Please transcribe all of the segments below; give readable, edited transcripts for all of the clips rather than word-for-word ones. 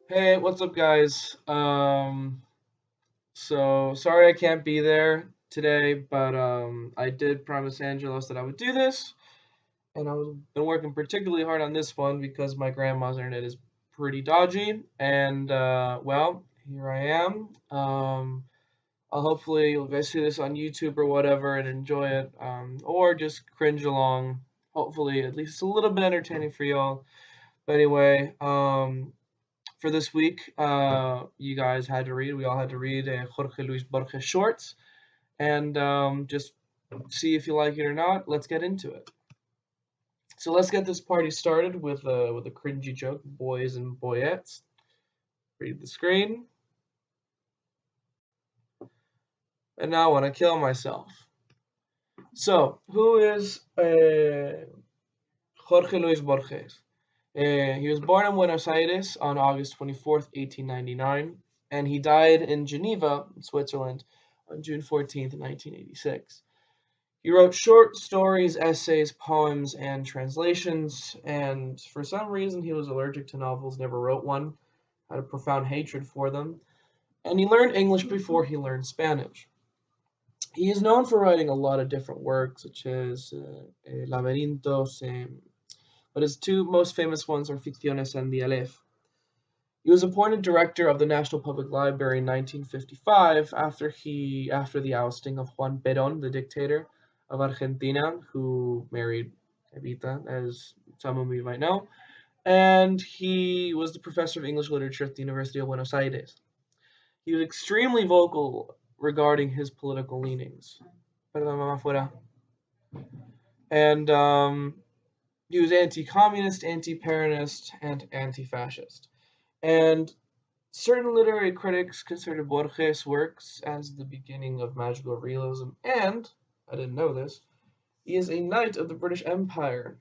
Hey, what's up, guys? So sorry I can't be there today, but I did promise Angelos that I would do this, and I've been working particularly hard on this one because my grandma's internet is pretty dodgy, and well, here I am. I'll hopefully you guys see this on YouTube or whatever and enjoy it, or just cringe along. Hopefully, at least it's a little bit entertaining for y'all. But anyway, for this week, you guys had to read. We all had to read Jorge Luis Borges shorts, and just see if you like it or not. Let's get into it. So let's get this party started with a cringy joke, boys and boyettes. Read the screen, and now I want to kill myself. So who is Jorge Luis Borges? He was born in Buenos Aires on August 24th, 1899, and he died in Geneva, Switzerland, on June 14th, 1986. He wrote short stories, essays, poems, and translations, and for some reason he was allergic to novels, never wrote one, had a profound hatred for them, and he learned English before he learned Spanish. He is known for writing a lot of different works, such as Laberintos, but his two most famous ones are Ficciones and The Aleph. He was appointed director of the National Public Library in 1955 after the ousting of Juan Perón, the dictator of Argentina, who married Evita, as some of you might know, and he was the professor of English literature at the University of Buenos Aires. He was extremely vocal regarding his political leanings. Perdón, mamá, fuera. And he was anti-communist, anti-Peronist, and anti-fascist. And certain literary critics consider Borges' works as the beginning of magical realism, and, I didn't know this, he is a knight of the British Empire.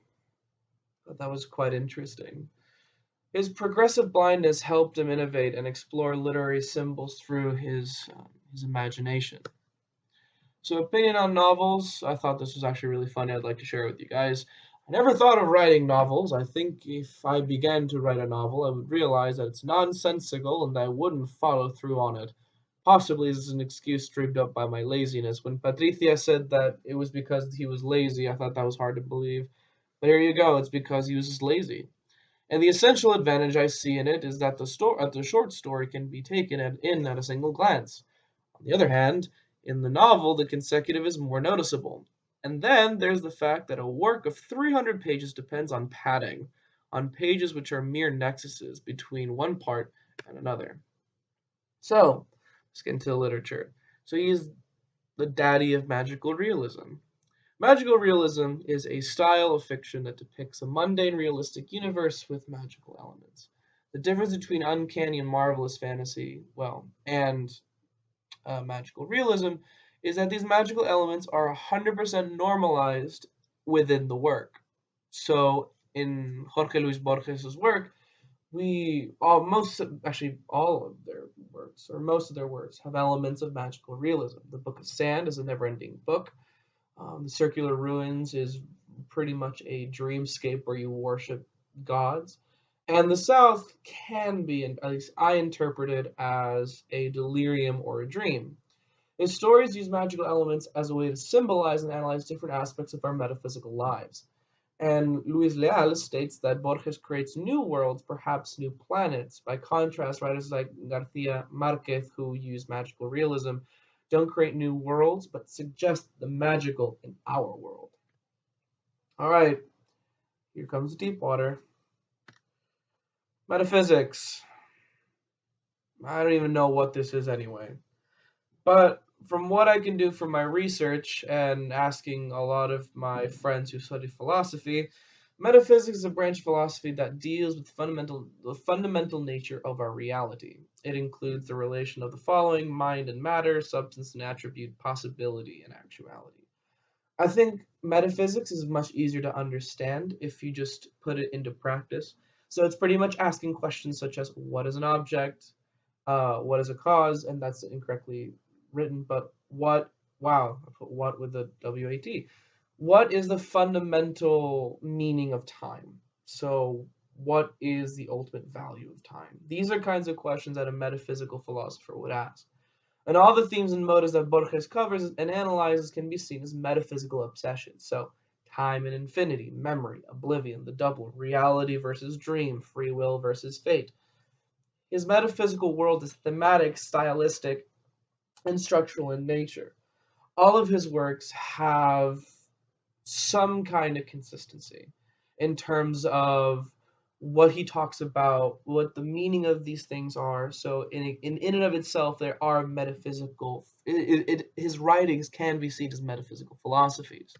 Thought that was quite interesting. His progressive blindness helped him innovate and explore literary symbols through his imagination. So, opinion on novels. I thought this was actually really funny. I'd like to share it with you guys. I never thought of writing novels. I think if I began to write a novel, I would realize that it's nonsensical and I wouldn't follow through on it. Possibly this is an excuse dreamed up by my laziness. When Patricia said that it was because he was lazy, I thought that was hard to believe. But here you go, it's because he was just lazy. And the essential advantage I see in it is that the short story can be taken in at a single glance. On the other hand, in the novel, the consecutive is more noticeable. And then there's the fact that a work of 300 pages depends on padding, on pages which are mere nexuses between one part and another. So, let's get into the literature. So he's the daddy of magical realism. Magical realism is a style of fiction that depicts a mundane, realistic universe with magical elements. The difference between uncanny and marvelous fantasy, and magical realism is that these magical elements are 100% normalized within the work. So in Jorge Luis Borges' work, we all most actually all of their works or most of their works have elements of magical realism. The Book of Sand is a never-ending book. The Circular Ruins is pretty much a dreamscape where you worship gods. And the South can be, and at least I interpret it as a delirium or a dream. His stories use magical elements as a way to symbolize and analyze different aspects of our metaphysical lives. And Luis Leal states that Borges creates new worlds, perhaps new planets. By contrast, writers like Garcia Marquez, who use magical realism, don't create new worlds, but suggest the magical in our world. All right, here comes Deepwater. Metaphysics. I don't even know what this is anyway. But from what I can do from my research and asking a lot of my friends who study philosophy, metaphysics is a branch of philosophy that deals with the fundamental nature of our reality. It includes the relation of the following: mind and matter, substance and attribute, possibility and actuality. I think metaphysics is much easier to understand if you just put it into practice. So it's pretty much asking questions such as what is an object, what is a cause, and that's incorrectly written, but what, wow, I put what with the WAT. What is the fundamental meaning of time? So What is the ultimate value of time? These are kinds of questions that a metaphysical philosopher would ask. And all the themes and motives that Borges covers and analyzes can be seen as metaphysical obsessions. So, time and infinity, memory, oblivion, the double, reality versus dream, free will versus fate. His metaphysical world is thematic, stylistic, and structural in nature. All of his works have some kind of consistency in terms of what he talks about, what the meaning of these things are. So in and of itself, there are metaphysical. His writings can be seen as metaphysical philosophies.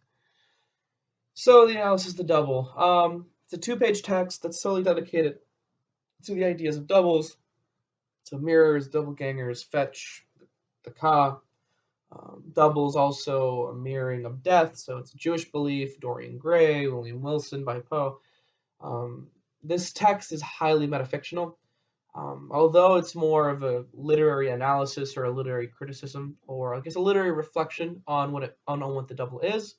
So the analysis of the double. It's a two-page text that's solely dedicated to the ideas of doubles. So mirrors, doppelgangers, fetch, the ka. Doubles also a mirroring of death, so it's a Jewish belief. Dorian Gray, William Wilson by Poe. This text is highly metafictional, although it's more of a literary analysis or a literary criticism, or I guess a literary reflection on what the double is.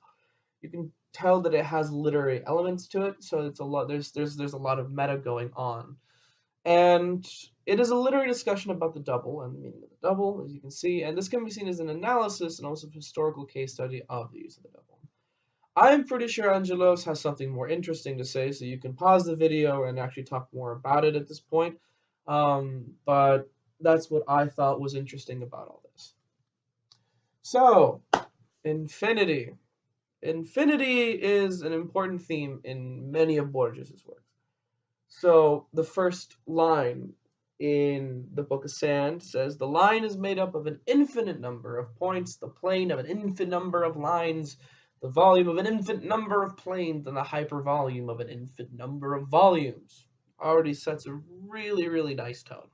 You can tell that it has literary elements to it, so it's a lot. There's a lot of meta going on. And it is a literary discussion about the double and the meaning of the double, as you can see, and this can be seen as an analysis and also a historical case study of the use of the double. I'm pretty sure Angelos has something more interesting to say, so you can pause the video and actually talk more about it at this point. But that's what I thought was interesting about all this. So, infinity. Infinity is an important theme in many of Borges' works. So the first line in the Book of Sand says, the line is made up of an infinite number of points, the plane of an infinite number of lines, the volume of an infinite number of planes, and the hypervolume of an infinite number of volumes. Already sets a really, really nice tone.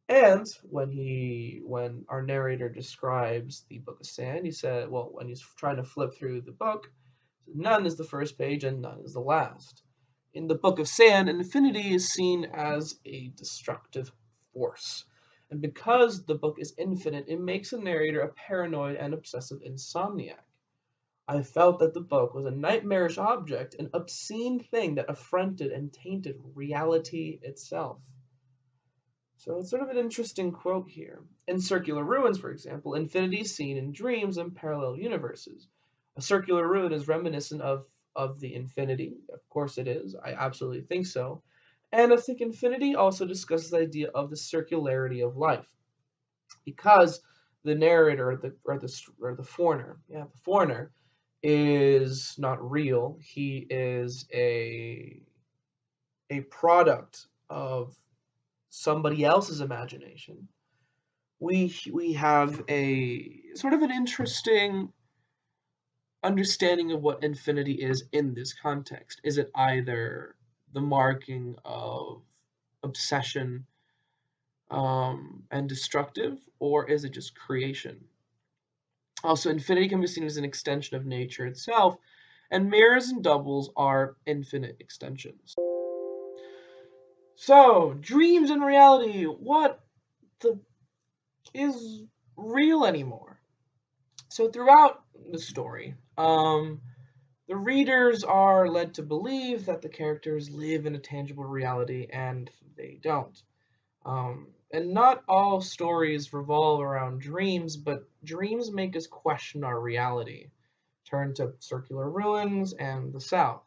And when our narrator describes the Book of Sand, he said, well, when he's trying to flip through the book, none is the first page and none is the last. In the Book of Sand, infinity is seen as a destructive force. And because the book is infinite, it makes the narrator a paranoid and obsessive insomniac. I felt that the book was a nightmarish object, an obscene thing that affronted and tainted reality itself. So it's sort of an interesting quote here. In Circular Ruins, for example, infinity is seen in dreams and parallel universes. A circular ruin is reminiscent of the infinity. Of course it is. I absolutely think so. And I think infinity also discusses the idea of the circularity of life. Because the narrator, or the foreigner, the foreigner is not real. He is a product of somebody else's imagination. We have a sort of an interesting understanding of what infinity is in this context. Is it either the marking of obsession and destructive, or is it just creation? Also, infinity can be seen as an extension of nature itself, and mirrors and doubles are infinite extensions. So, dreams and reality, what is real anymore? So throughout the story, the readers are led to believe that the characters live in a tangible reality, and they don't. And not all stories revolve around dreams, but dreams make us question our reality. Turn to Circular Ruins and the South.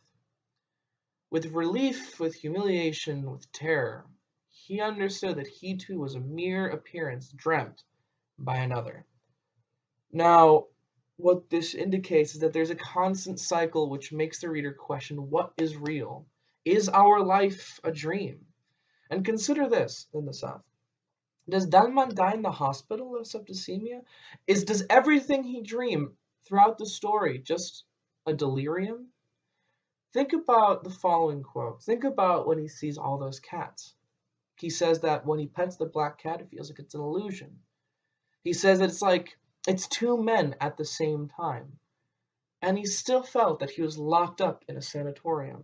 With relief, with humiliation, with terror, he understood that he too was a mere appearance dreamt by another. Now, what this indicates is that there's a constant cycle which makes the reader question what is real. Is our life a dream? And consider this in the South. Does Dalman die in the hospital of septicemia? Does everything he dream throughout the story just a delirium? Think about the following quote. Think about when he sees all those cats. He says that when he pets the black cat, it feels like it's an illusion. He says that it's two men at the same time. And he still felt that he was locked up in a sanatorium.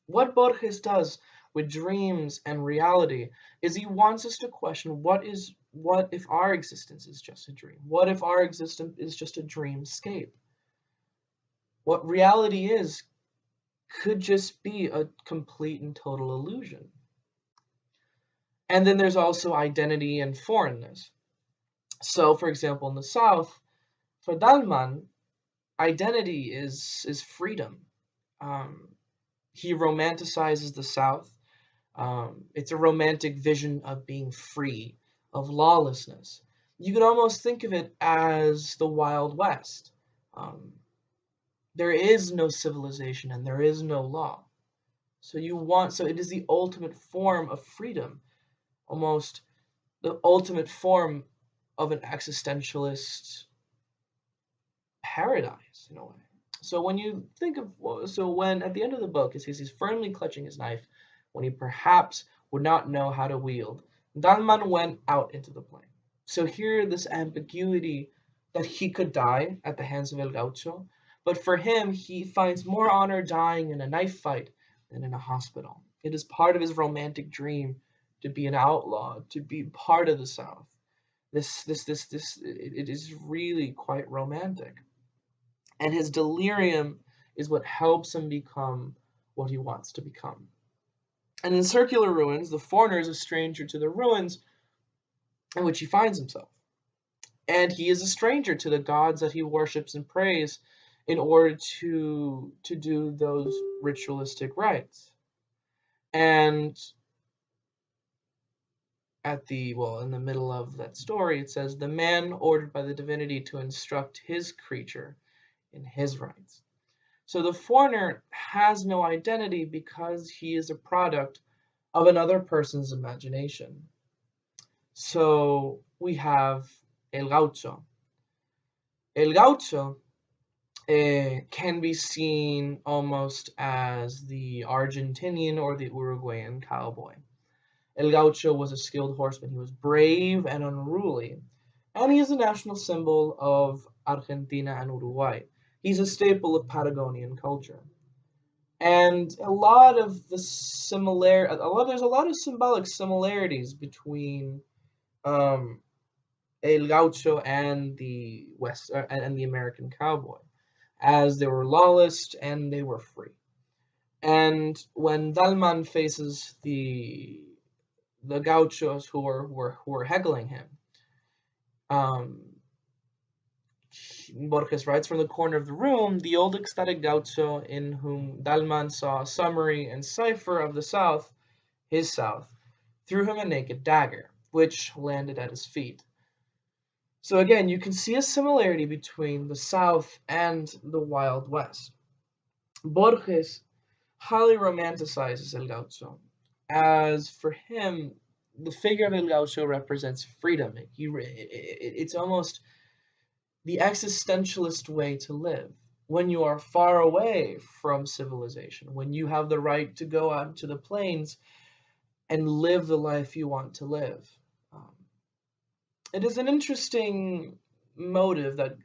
What Borges does with dreams and reality is he wants us to question what if our existence is just a dream? What if our existence is just a dreamscape? What reality is could just be a complete and total illusion. And then there's also identity and foreignness. So, for example, in the South, for Dalman, identity is freedom. Um, he romanticizes the South. It's a romantic vision of being free, of lawlessness. You could almost think of it as the Wild West. Um, there is no civilization and there is no law. So it is the ultimate form of freedom, almost the ultimate form of an existentialist paradise in a way. So when you think of, so when at the end of the book it says he's firmly clutching his knife when he perhaps would not know how to wield, Dalman went out into the plain. So here this ambiguity that he could die at the hands of El Gaucho, but for him he finds more honor dying in a knife fight than in a hospital. It is part of his romantic dream to be an outlaw, to be part of the South. It is really quite romantic. And his delirium is what helps him become what he wants to become. And in Circular Ruins, the foreigner is a stranger to the ruins in which he finds himself. And he is a stranger to the gods that he worships and prays in order to do those ritualistic rites. And in the middle of that story, it says, the man ordered by the divinity to instruct his creature in his rites. So the foreigner has no identity because he is a product of another person's imagination. So we have El Gaucho. El Gaucho can be seen almost as the Argentinian or the Uruguayan cowboy. El Gaucho was a skilled horseman. He was brave and unruly, and he is a national symbol of Argentina and Uruguay. He's a staple of Patagonian culture. And there's a lot of symbolic similarities between um, El Gaucho and the and the American cowboy, as they were lawless and they were free. And when Dalman faces the gauchos who are heckling him, um, Borges writes, from the corner of the room, the old ecstatic gaucho in whom Dalman saw a summary and cipher of the South, his South, threw him a naked dagger, which landed at his feet. So again, you can see a similarity between the South and the Wild West. Borges highly romanticizes El Gaucho, as for him, the figure of El Gaucho represents freedom. It's almost the existentialist way to live. When you are far away from civilization, when you have the right to go out into the plains and live the life you want to live. Um, it is an interesting motive that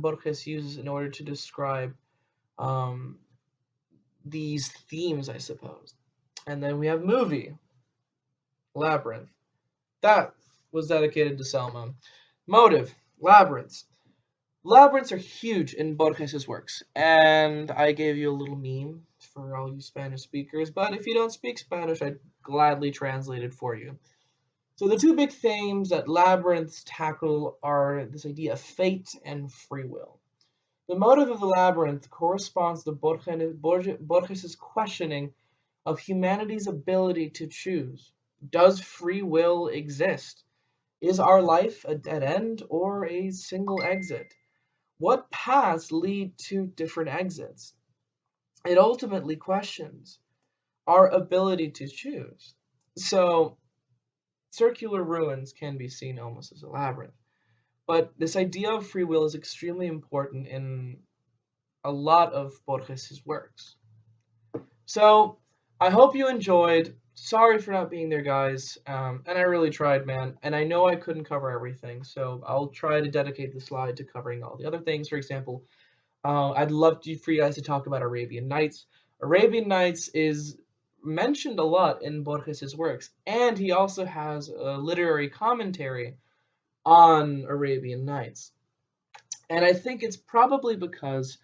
Borges uses in order to describe um, these themes, I suppose. And then we have movie, Labyrinth. That was dedicated to Selma. Motive, labyrinths. Labyrinths are huge in Borges' works, and I gave you a little meme for all you Spanish speakers, but if you don't speak Spanish, I'd gladly translate it for you. So the two big themes that labyrinths tackle are this idea of fate and free will. The motive of the labyrinth corresponds to Borges' questioning of humanity's ability to choose. Does free will exist? Is our life a dead end or a single exit? What paths lead to different exits? It ultimately questions our ability to choose. So, Circular Ruins can be seen almost as a labyrinth. But this idea of free will is extremely important in a lot of Borges' works. So, I hope you enjoyed. Sorry for not being there, guys. And I really tried, man. And I know I couldn't cover everything, so I'll try to dedicate the slide to covering all the other things. For example, I'd love for you guys to talk about Arabian Nights. Arabian Nights is mentioned a lot in Borges' works, and he also has a literary commentary on Arabian Nights. And I think it's probably because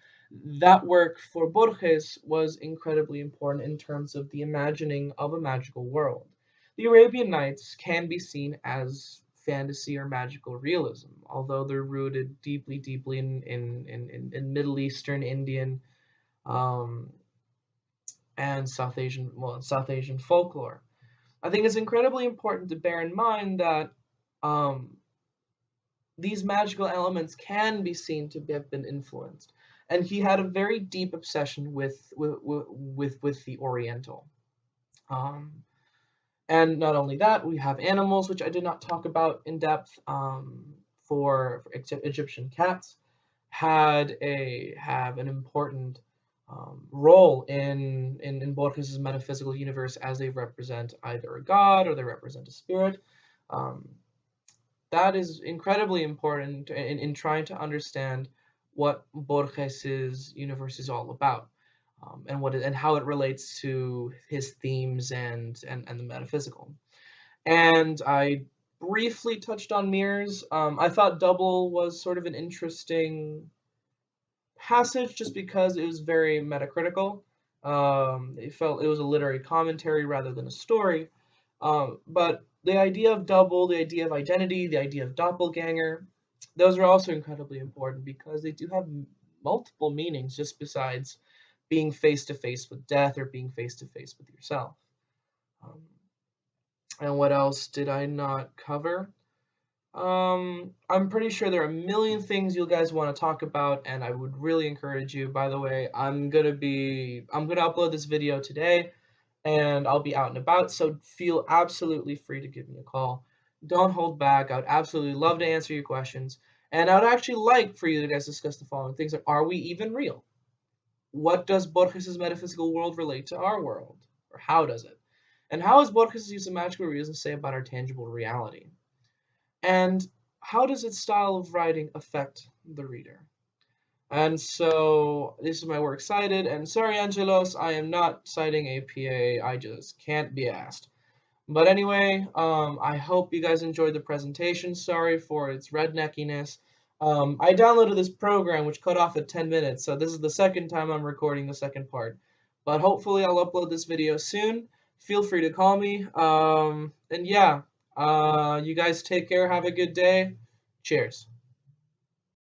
That work for Borges was incredibly important in terms of the imagining of a magical world. The Arabian Nights can be seen as fantasy or magical realism, although they're rooted deeply, deeply in Middle Eastern, Indian, um, and South Asian folklore. I think it's incredibly important to bear in mind that um, these magical elements can be seen to have been influenced. And he had a very deep obsession with the Oriental. Um, and not only that, we have animals, which I did not talk about in depth. For Egyptian cats, have an important role in Borges' metaphysical universe, as they represent either a god or they represent a spirit. Um, that is incredibly important in trying to understand what Borges's universe is all about, and how it relates to his themes and the metaphysical. And I briefly touched on mirrors. I thought Double was sort of an interesting passage just because it was very metacritical. It felt it was a literary commentary rather than a story. But the idea of double, the idea of identity, the idea of doppelganger, those are also incredibly important because they do have multiple meanings just besides being face to face with death or being face to face with yourself. Um, and what else did I not cover? I'm pretty sure there are a million things you guys want to talk about, and I would really encourage you. By the way, I'm gonna upload this video today, and I'll be out and about, so feel absolutely free to give me a call. Don't hold back. I would absolutely love to answer your questions, and I would actually like for you to guys discuss the following things: like, are we even real? What does Borges' metaphysical world relate to our world, or how does it? And how is Borges' use of magical realism say about our tangible reality? And how does its style of writing affect the reader? And so this is my works cited, and sorry, Angelos, I am not citing APA, I just can't be asked. But anyway, I hope you guys enjoyed the presentation. Sorry for its redneckiness. I downloaded this program which cut off at 10 minutes, so this is the second time I'm recording the second part. But hopefully I'll upload this video soon. Feel free to call me. And yeah, you guys take care, have a good day. Cheers.